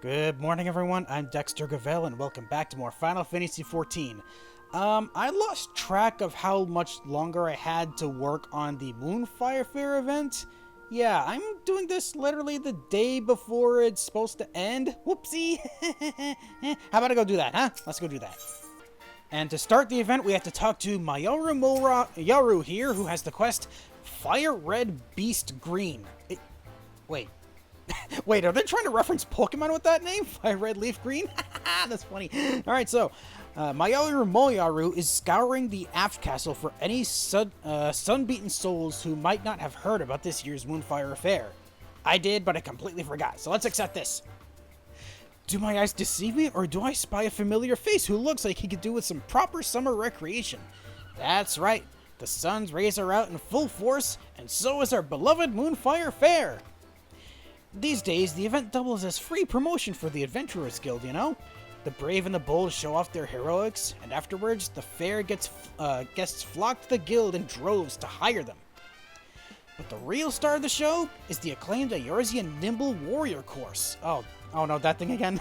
Good morning, everyone. I'm Dexter Gavel, and welcome back to more Final Fantasy XIV. I lost track of how much longer I had to work on the Moonfire Faire event. Yeah, I'm doing this literally the day before it's supposed to end. Whoopsie! How about I go do that, huh? Let's go do that. And to start the event, we have to talk to Yaru here, who has the quest Fire Red Beast Green. Wait. Wait, are they trying to reference Pokemon with that name? Fire Red Leaf Green? That's funny. Alright, so, Moyaru is scouring the aft castle for any sun-beaten souls who might not have heard about this year's Moonfire Faire. I did, but I completely forgot, so let's accept this. Do my eyes deceive me, or do I spy a familiar face who looks like he could do with some proper summer recreation? That's right, the sun's rays are out in full force, and so is our beloved Moonfire Faire. These days, the event doubles as free promotion for the Adventurers Guild, you know? The brave and the bold show off their heroics, and afterwards, the fair guests flock to the guild in droves to hire them. But the real star of the show is the acclaimed Eorzean Nimble Warrior course. Oh no, that thing again.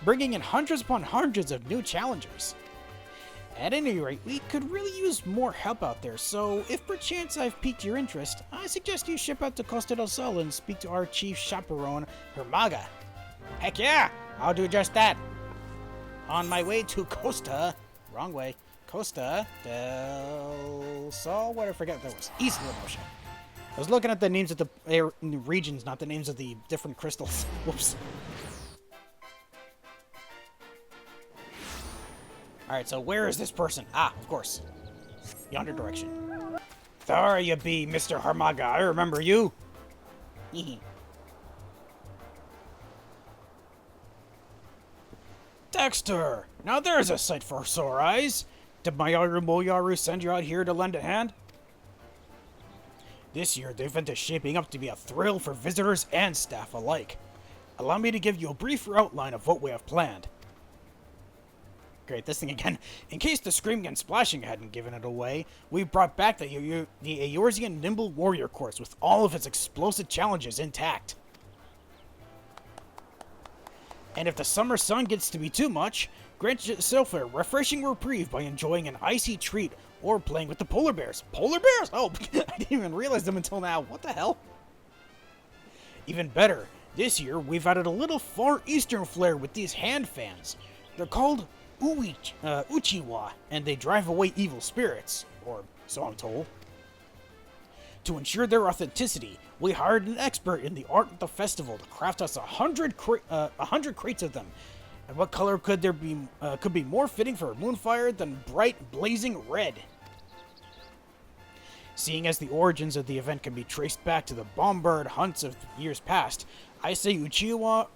Bringing in hundreds upon hundreds of new challengers. At any rate, we could really use more help out there, so if perchance I've piqued your interest, I suggest you ship out to Costa Del Sol and speak to our chief chaperone, Hermaga. Heck yeah, I'll do just that. On my way to Costa, wrong way, Costa Del Sol, what I forget that was, east of the ocean. I was looking at the names of the regions, not the names of the different crystals. Whoops. Alright, so where is this person? Ah, of course. Yonder direction. There you be, Mr. Hermaga. I remember you. Dexter! Now there's a sight for sore eyes. Did Moyaru send you out here to lend a hand? This year, the event is shaping up to be a thrill for visitors and staff alike. Allow me to give you a brief outline of what we have planned. Great, this thing again. In case the screaming and splashing hadn't given it away, we brought back the Eorzean Nimble Warrior course with all of its explosive challenges intact. And if the summer sun gets to be too much, grant yourself a refreshing reprieve by enjoying an icy treat or playing with the polar bears. Polar bears? Oh, I didn't even realize them until now. What the hell? Even better, this year we've added a little far eastern flair with these hand fans. They're called Uchiwa, and they drive away evil spirits, or so I'm told. To ensure their authenticity, we hired an expert in the art of the festival to craft us 100 crates of them. And what color could be more fitting for a moonfire than bright, blazing red? Seeing as the origins of the event can be traced back to the bombard hunts of years past, I say Uchiwa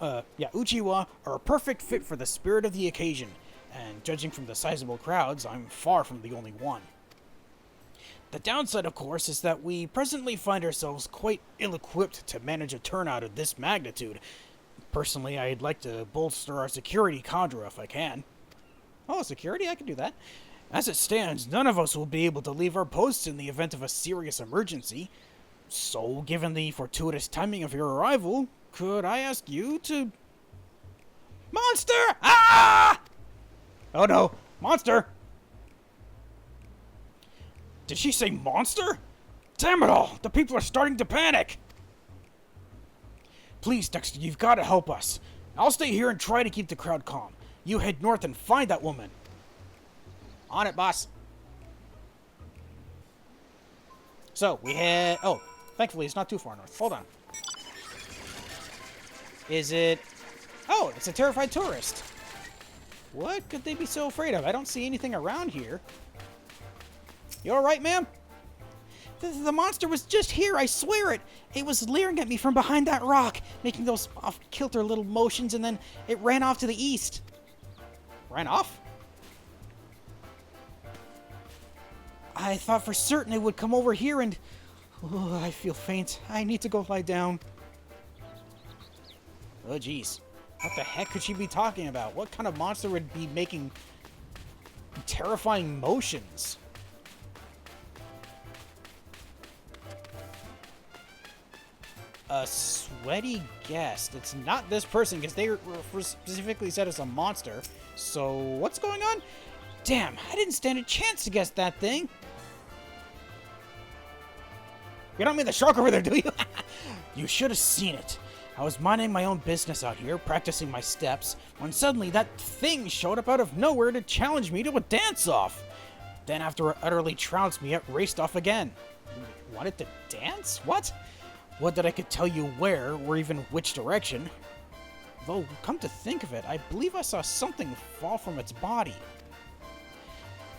are a perfect fit for the spirit of the occasion. And judging from the sizable crowds, I'm far from the only one. The downside, of course, is that we presently find ourselves quite ill-equipped to manage a turnout of this magnitude. Personally, I'd like to bolster our security cadre if I can. Oh, security? I can do that. As it stands, none of us will be able to leave our posts in the event of a serious emergency. So, given the fortuitous timing of your arrival, could I ask you to... Monster! Ah! Oh no, monster! Did she say monster? Damn it all, the people are starting to panic! Please, Dexter, you've got to help us. I'll stay here and try to keep the crowd calm. You head north and find that woman. On it, boss. So, we head... Oh, thankfully it's not too far north. Hold on. Is it... Oh, it's a terrified tourist. What could they be so afraid of? I don't see anything around here. You alright, ma'am? The monster was just here, I swear it! It was leering at me from behind that rock, making those off-kilter little motions, and then it ran off to the east. Ran off? I thought for certain it would come over here and... Oh, I feel faint. I need to go lie down. Oh, jeez. What the heck could she be talking about? What kind of monster would be making terrifying motions? A sweaty guest. It's not this person, because they were specifically said it's a monster. So, what's going on? Damn, I didn't stand a chance to guess that thing. You don't mean the shark over there, do you? You should have seen it. I was minding my own business out here, practicing my steps, when suddenly that thing showed up out of nowhere to challenge me to a dance-off. Then after it utterly trounced me, it raced off again. Wanted to dance? What? What that I could tell you where, or even which direction. Though, come to think of it, I believe I saw something fall from its body.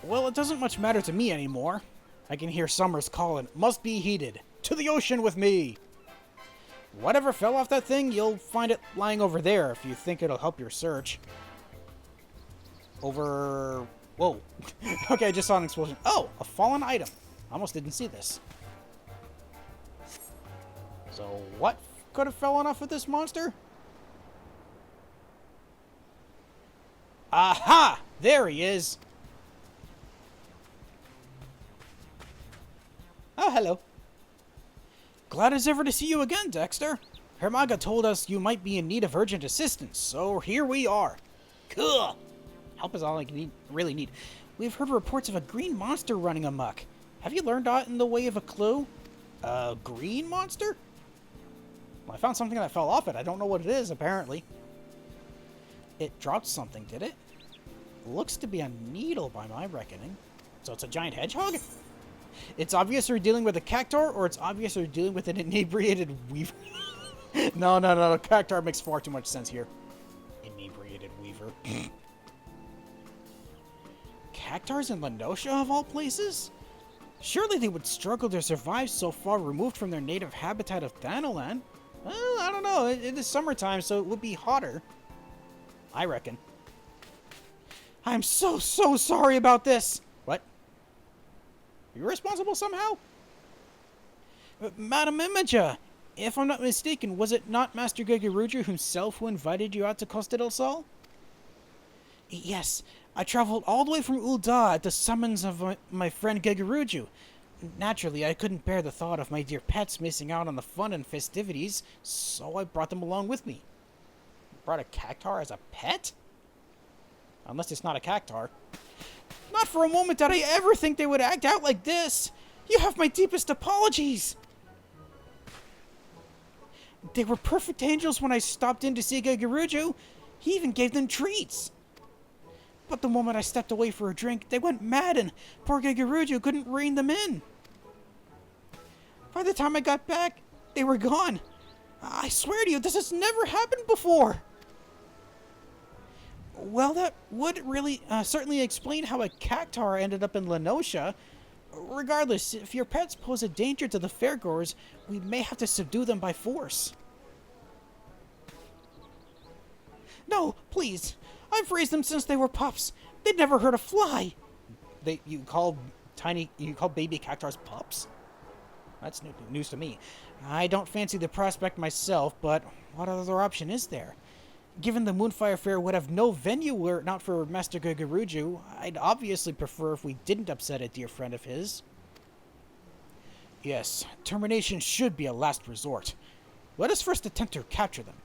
Well, it doesn't much matter to me anymore. I can hear Summers calling, "Must be heated. To the ocean with me!" Whatever fell off that thing, you'll find it lying over there if you think it'll help your search. Over... Whoa. Okay, I just saw an explosion. Oh, a fallen item. Almost didn't see this. So, what could have fallen off of this monster? Aha! There he is! Oh, hello. Glad as ever to see you again, Dexter. Hermaga told us you might be in need of urgent assistance, so here we are. Cool. Help is all I really need. We've heard reports of a green monster running amok. Have you learned aught in the way of a clue? A green monster? Well, I found something that fell off it. I don't know what it is, apparently. It dropped something, did it? Looks to be a needle by my reckoning. So it's a giant hedgehog? It's obvious we're dealing with a cactuar, or it's obvious we're dealing with an inebriated weaver. No. Cactuar makes far too much sense here. Inebriated weaver. Cactuars in Lenosha, of all places? Surely they would struggle to survive so far removed from their native habitat of Thanalan. Well, I don't know. It is summertime, so it would be hotter. I reckon. I'm so sorry about this. What? You're responsible somehow? Madam Imaja, if I'm not mistaken, was it not Master Gegeruju himself who invited you out to Costa del Sol? Yes, I traveled all the way from Ul'dah at the summons of my friend Gegeruju. Naturally, I couldn't bear the thought of my dear pets missing out on the fun and festivities, so I brought them along with me. You brought a cactuar as a pet? Unless it's not a cactuar. Not for a moment did I ever think they would act out like this. You have my deepest apologies. They were perfect angels when I stopped in to see Gegeruju. He even gave them treats. But the moment I stepped away for a drink, they went mad and poor Gegeruju couldn't rein them in. By the time I got back, they were gone. I swear to you, this has never happened before. Well, that would really certainly explain how a cactuar ended up in Lenosha. Regardless, if your pets pose a danger to the fairgoers, we may have to subdue them by force. No, please. I've raised them since they were pups. They'd never hurt a fly. You call baby cactuars pups? That's news to me. I don't fancy the prospect myself, but what other option is there? Given the Moonfire Faire would have no venue were it not for Master Gegeruju, I'd obviously prefer if we didn't upset a dear friend of his. Yes, termination should be a last resort. Let us first attempt to capture them.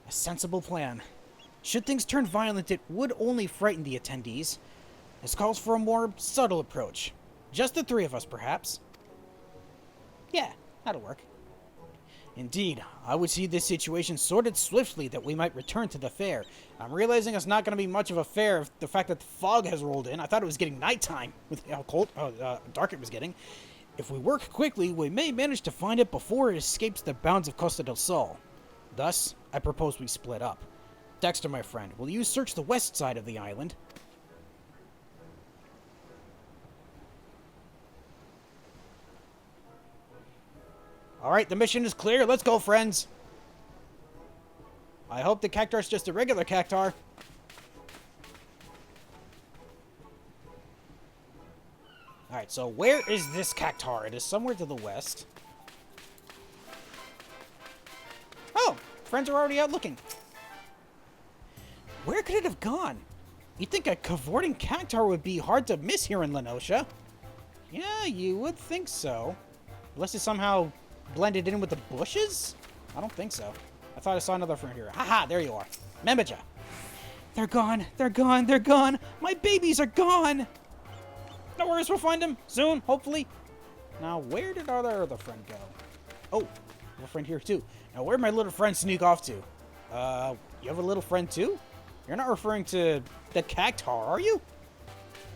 A sensible plan. Should things turn violent, it would only frighten the attendees. This calls for a more subtle approach. Just the three of us, perhaps. Yeah. That'll work. Indeed, I would see this situation sorted swiftly that we might return to the fair. I'm realizing it's not going to be much of a fair if the fact that the fog has rolled in. I thought it was getting nighttime with how dark it was getting. If we work quickly, we may manage to find it before it escapes the bounds of Costa del Sol. Thus, I propose we split up. Dexter, my friend, will you search the west side of the island? Alright, the mission is clear. Let's go, friends. I hope the cactuar's just a regular cactuar. Alright, so where is this cactuar? It is somewhere to the west. Oh, friends are already out looking. Where could it have gone? You'd think a cavorting cactuar would be hard to miss here in Lenosha. Yeah, you would think so. Unless it somehow blended in with the bushes? I don't think so. I thought I saw another friend here. Haha, there you are. Membaja. They're gone. They're gone. They're gone. My babies are gone. No worries, we'll find them soon, hopefully. Now, where did our other friend go? Oh, a friend here too. Now, where'd my little friend sneak off to? You have a little friend too? You're not referring to the Cactuar, are you?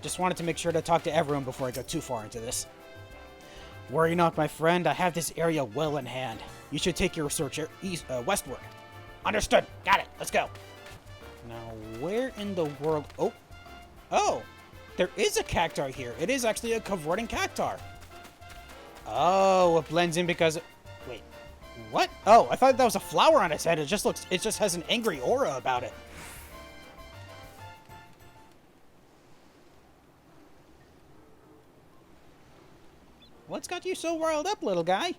Just wanted to make sure to talk to everyone before I go too far into this. Worry not, my friend. I have this area well in hand. You should take your research westward. Understood. Got it. Let's go. Now, where in the world... Oh! There is a Cactuar here. It is actually a cavorting Cactuar. Oh, it blends in because... Wait. What? Oh, I thought that was a flower on its head. It just has an angry aura about it. What's got you so riled up, little guy?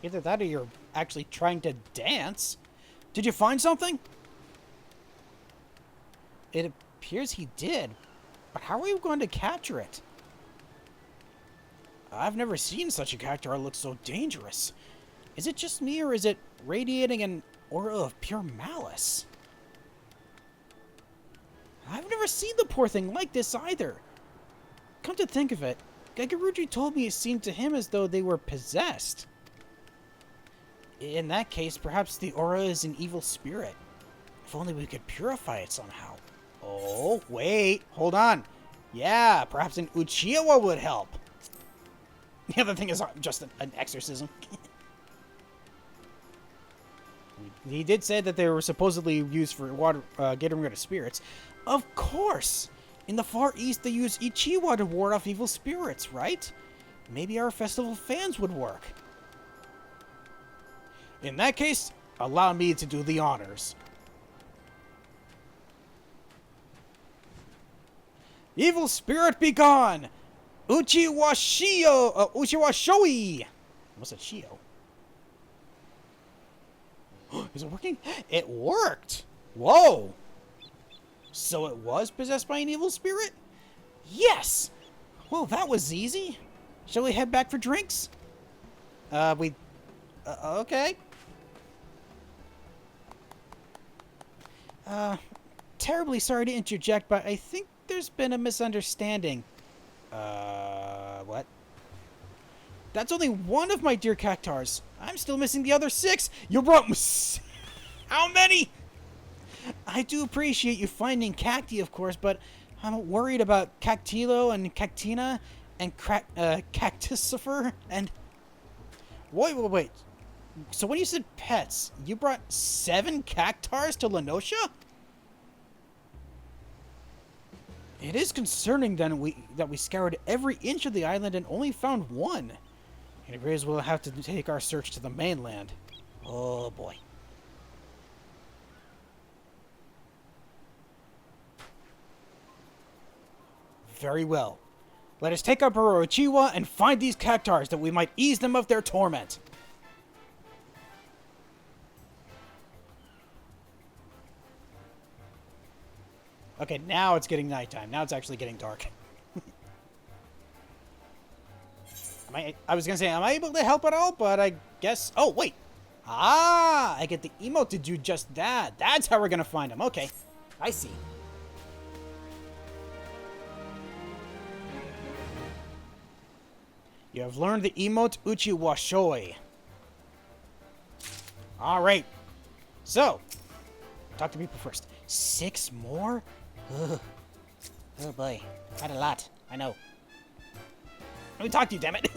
Either that or you're actually trying to dance. Did you find something? It appears he did. But how are we going to capture it? I've never seen such a Cactuar look so dangerous. Is it just me or is it radiating an aura of pure malice? I've never seen the poor thing like this either. Come to think of it, Gagaruji told me it seemed to him as though they were possessed. In that case, perhaps the aura is an evil spirit. If only we could purify it somehow. Oh, wait, hold on. Yeah, perhaps an Uchiwa would help. The other thing is just an exorcism. He did say that they were supposedly used for getting rid of spirits. Of course! In the Far East, they use Ichiwa to ward off evil spirits, right? Maybe our festival fans would work. In that case, allow me to do the honors. Evil spirit be gone! Uchiwa Shoi! What's a Shio? Is it working? It worked! Whoa! So it was possessed by an evil spirit? Yes! Well, that was easy. Shall we head back for drinks? Okay. Terribly sorry to interject, but I think there's been a misunderstanding. What? That's only one of my dear Cactuars. I'm still missing the other 6. You brought... How many? I do appreciate you finding Cacti, of course, but I'm worried about Cactilo and Cactina and Cactusifer and... Wait. So when you said pets, you brought 7 Cactuars to Lenosha? It is concerning then that we scoured every inch of the island and only found 1. It appears we'll have to take our search to the mainland. Oh boy. Very well. Let us take up our Uchiwa and find these Cactuars that we might ease them of their torment. Okay, now it's getting nighttime. Now it's actually getting dark. I was gonna say, am I able to help at all? But I guess... Oh, wait. Ah, I get the emote to do just that. That's how we're gonna find him. Okay, I see. You have learned the emote Uchiwashoi. Alright. So, talk to people first. 6 more? Ugh. Oh boy. Quite a lot. I know. Let me talk to you, damn it.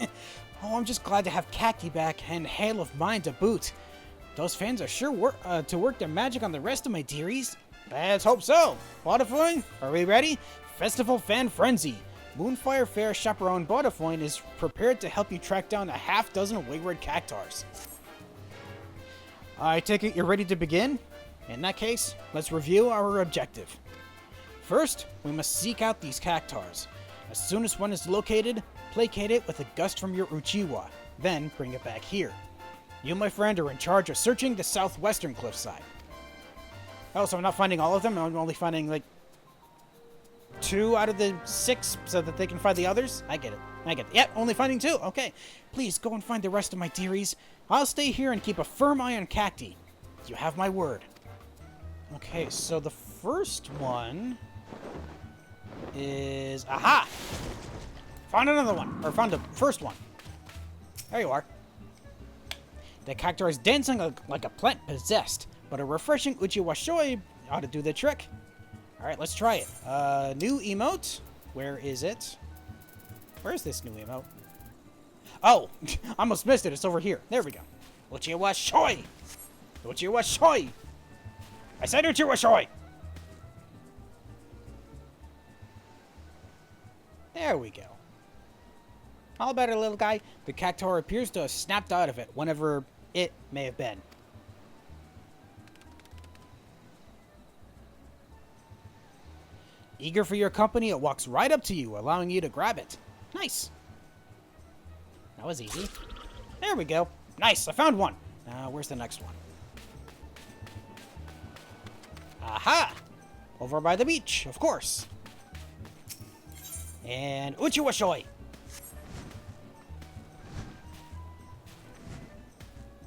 Oh, I'm just glad to have Cacti back and Hail of Mine to boot. Those fans are sure to work their magic on the rest of my dearies. Let's hope so. Botafoin, are we ready? Festival Fan Frenzy. Moonfire Faire chaperone Botafoin is prepared to help you track down a half-dozen wayward Cactuars. I take it you're ready to begin? In that case, let's review our objective. First, we must seek out these Cactuars. As soon as one is located, placate it with a gust from your Uchiwa, then bring it back here. You, my friend, are in charge of searching the southwestern cliffside. Oh, so I'm not finding all of them? I'm only finding, like, 2 out of the 6 so that they can find the others? I get it. I get it. Yep, only finding 2. Okay. Please go and find the rest of my dearies. I'll stay here and keep a firm eye on Cacti. You have my word. Okay, so the first one is... Aha! Found another one. Or found the first one. There you are. The Cactuar is dancing like a plant possessed, but a refreshing Uchiwashoi ought to do the trick. Alright, let's try it. New emote. Where is it? Where's this new emote? Oh! I almost missed it. It's over here. There we go. Uchiwashoi! Uchiwashoi! I said Uchiwashoi! There we go. All better, little guy. The Cactuar appears to have snapped out of it, whenever it may have been. Eager for your company, it walks right up to you, allowing you to grab it. Nice. That was easy. There we go. Nice, I found one. Where's the next one? Aha! Over by the beach, of course. And Uchiwashoi!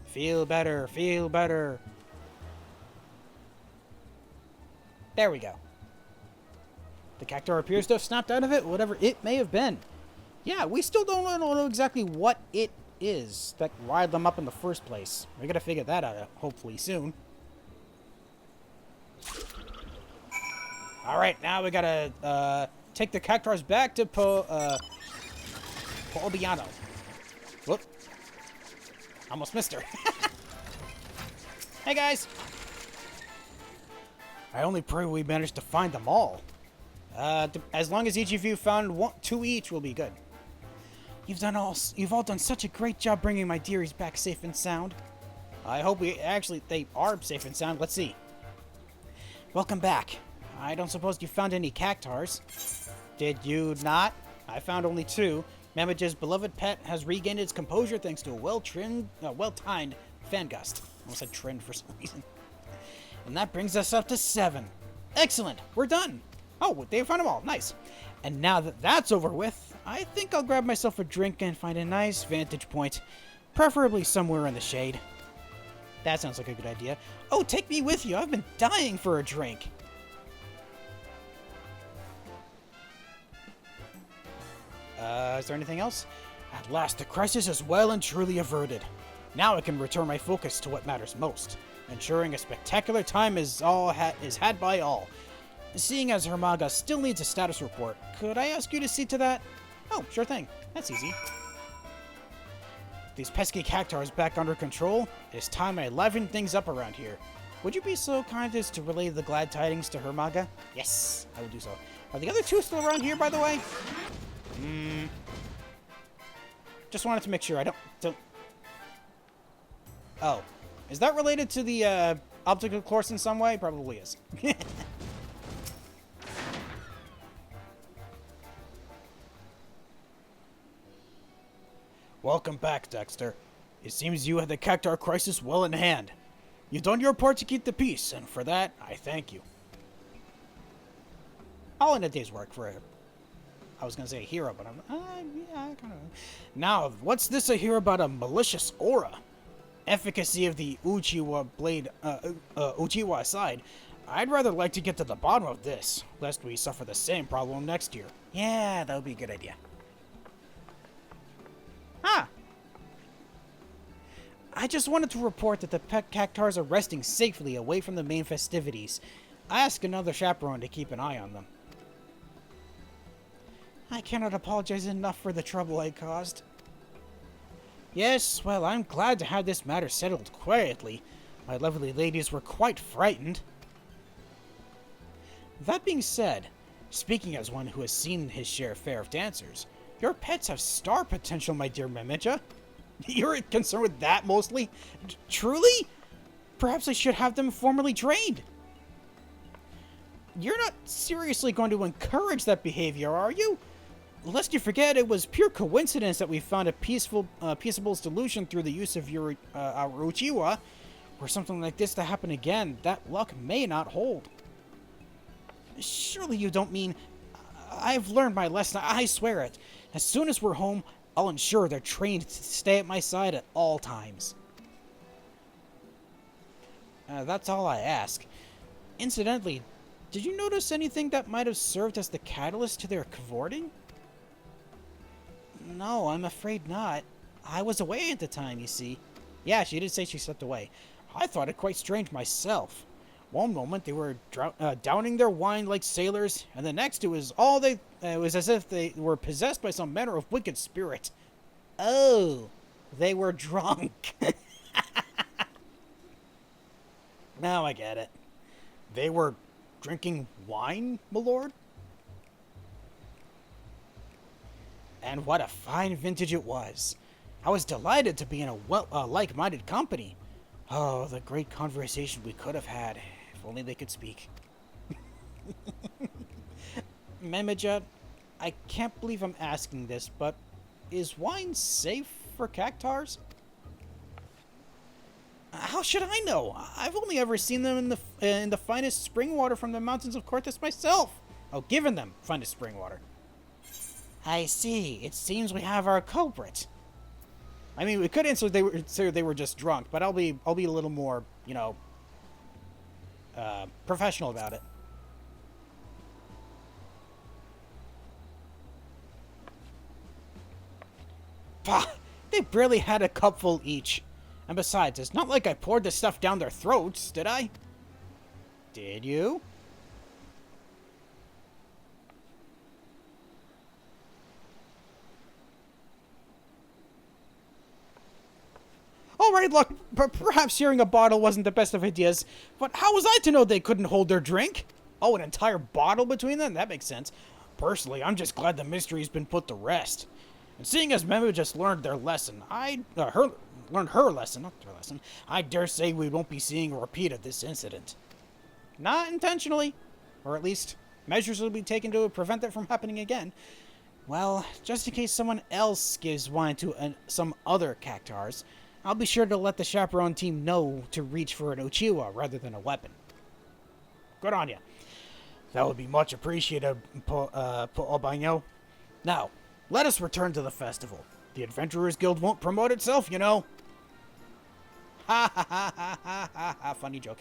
Feel better, feel better. There we go. The Cactuar appears to have snapped out of it, whatever it may have been. Yeah, we still don't know exactly what it is that riled them up in the first place. We're gonna figure that out, hopefully, soon. Alright, now we gotta, take the Cactuars back to Pobiano. Whoop. Almost missed her. Hey, guys. I only pray we managed to find them all. As long as each of you found 2 each, will be good. You've all done such a great job bringing my dearies back safe and sound. I hope they are safe and sound. Let's see. Welcome back. I don't suppose you found any Cactuars. Did you not? I found only 2. Mamage's beloved pet has regained its composure thanks to a well-timed fan gust. I almost said trend for some reason. And that brings us up to 7. Excellent. We're done. Oh, they found them all. Nice. And now that that's over with, I think I'll grab myself a drink and find a nice vantage point, preferably somewhere in the shade. That sounds like a good idea. Oh, take me with you. I've been dying for a drink. Is there anything else? At last, the crisis is well and truly averted. Now I can return my focus to what matters most, ensuring a spectacular time is had by all. Seeing as Hermaga still needs a status report, could I ask you to see to that? Oh, sure thing. That's easy. These pesky Cactuars back under control, it is time I liven things up around here. Would you be so kind as to relay the glad tidings to Hermaga? Yes, I will do so. Are the other 2 still around here, by the way? Just wanted to make sure I don't... Oh. Is that related to the, optical course in some way? Probably is. Welcome back, Dexter. It seems you had the Cactuar crisis well in hand. You've done your part to keep the peace, and for that, I thank you. All in a day's work for I was gonna say a hero, but yeah, I kind of... Now, what's this I hear about a malicious aura? Efficacy of the Uchiwa blade, Uchiwa aside, I'd rather like to get to the bottom of this, lest we suffer the same problem next year. Yeah, that would be a good idea. Ah! I just wanted to report that the pet Cactuars are resting safely away from the main festivities. I asked another chaperone to keep an eye on them. I cannot apologize enough for the trouble I caused. Yes, well, I'm glad to have this matter settled quietly. My lovely ladies were quite frightened. That being said, speaking as one who has seen his fare of dancers, your pets have star potential, my dear Mamaja. You're concerned with that mostly? Truly? Perhaps I should have them formally trained. You're not seriously going to encourage that behavior, are you? Lest you forget, it was pure coincidence that we found a peaceable solution through the use of our Uchiwa. Were something like this to happen again, that luck may not hold. Surely you don't mean... I've learned my lesson, I swear it. As soon as we're home, I'll ensure they're trained to stay at my side at all times. That's all I ask. Incidentally, did you notice anything that might have served as the catalyst to their cavorting? No, I'm afraid not. I was away at the time, you see. Yeah, she did say she stepped away. I thought it quite strange myself. One moment they were downing their wine like sailors, and the next it was as if they were possessed by some manner of wicked spirit. Oh, they were drunk. Now I get it. They were drinking wine, my lord? And what a fine vintage it was. I was delighted to be in a like-minded company. Oh, the great conversation we could have had, if only they could speak. Memeja, I can't believe I'm asking this, but is wine safe for Cactuars? How should I know? I've only ever seen them in the finest spring water from the mountains of Cortes myself. Oh, given them finest spring water. I see. It seems we have our culprit. I mean, we could answer they were just drunk, but I'll be a little more, professional about it. Pah! They barely had a cupful each. And besides, it's not like I poured this stuff down their throats, did I? Did you? Alright, look, perhaps sharing a bottle wasn't the best of ideas, but how was I to know they couldn't hold their drink? Oh, an entire bottle between them? That makes sense. Personally, I'm just glad the mystery's been put to rest. And seeing as Memo just learned their lesson, learned her lesson, not their lesson, I dare say we won't be seeing a repeat of this incident. Not intentionally. Or at least, measures will be taken to prevent that from happening again. Well, just in case someone else gives wine to some other Cactuars, I'll be sure to let the chaperone team know to reach for an Uchiwa rather than a weapon. Good on ya. That would be much appreciated, Albino. Now, let us return to the festival. The Adventurers Guild won't promote itself, you know. Ha ha ha ha ha ha ha. Funny joke.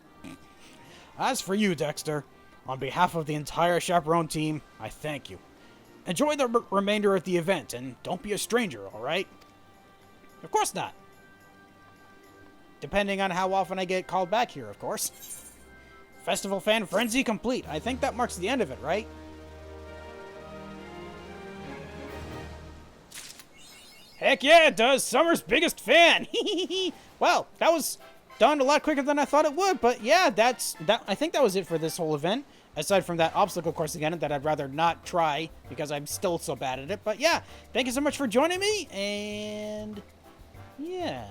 As for you, Dexter, on behalf of the entire chaperone team, I thank you. Enjoy the remainder of the event, and don't be a stranger, alright? Of course not. Depending on how often I get called back here, of course. Festival fan frenzy complete. I think that marks the end of it, right? Heck yeah, it does! Summer's biggest fan! Well, that was done a lot quicker than I thought it would, but yeah, I think that was it for this whole event. Aside from that obstacle course again that I'd rather not try because I'm still so bad at it. But yeah, thank you so much for joining me, and yeah.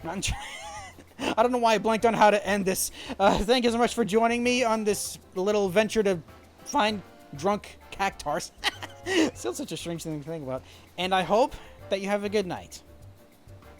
I don't know why I blanked on how to end this. Thank you so much for joining me on this little venture to find drunk Cactuars. Still such a strange thing to think about. And I hope that you have a good night.